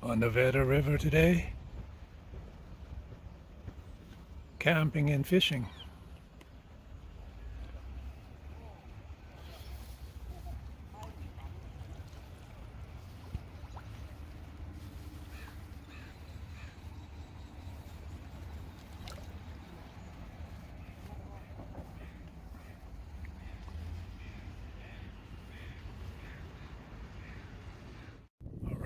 on the Vedder River today, camping and fishing.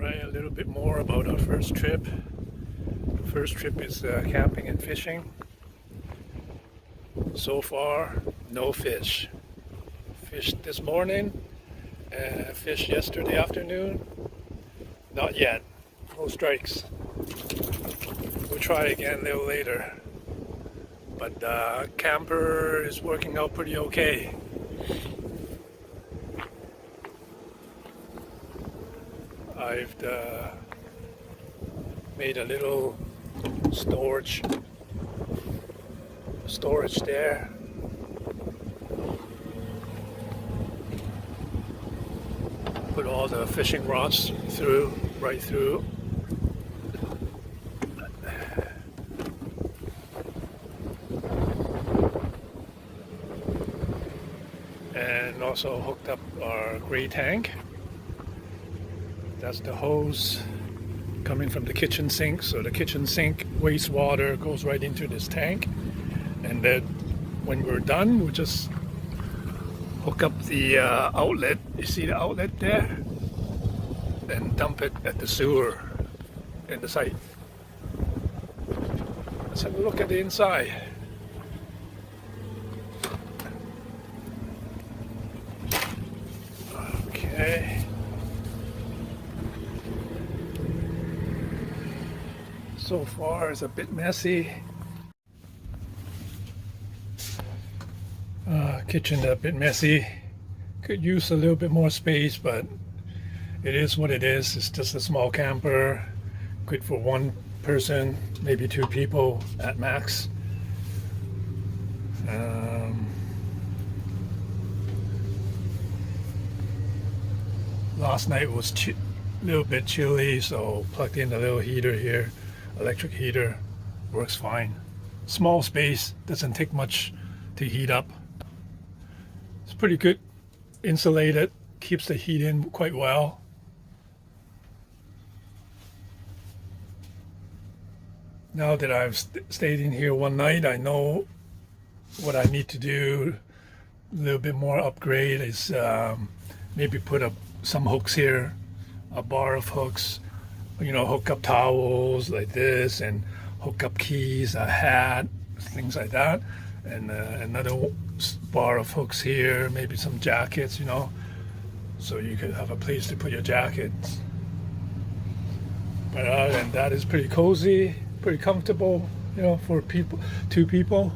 Alright, a little bit more about our first trip. The first trip is camping and fishing. So far, no fish. Fished this morning, fished yesterday afternoon. Not yet. No strikes. We'll try again a little later. But camper is working out pretty okay. I've made a little storage there. Put all the fishing rods right through. And also hooked up our gray tank. That's the hose coming from the kitchen sink. So the kitchen sink wastewater goes right into this tank. And then when we're done, we'll just hook up the outlet. You see the outlet there? And dump it at the sewer in the site. Let's have a look at the inside. Okay. So far it's a bit messy. Kitchen a bit messy. Could use a little bit more space, but it is what it is. It's just a small camper, good for one person, maybe two people at max. Last night was a little bit chilly, so plugged in a little heater here. Electric heater works fine. Small space, doesn't take much to heat up. It's pretty good, insulated, keeps the heat in quite well. Now that I've stayed in here one night, I know what I need to do. A little bit more upgrade is maybe put up some hooks here, a bar of hooks, hook up towels like this, and hook up keys, a hat, things like that, and another bar of hooks here, maybe some jackets, so you could have a place to put your jackets. But other than that, it's pretty cozy, pretty comfortable, for two people.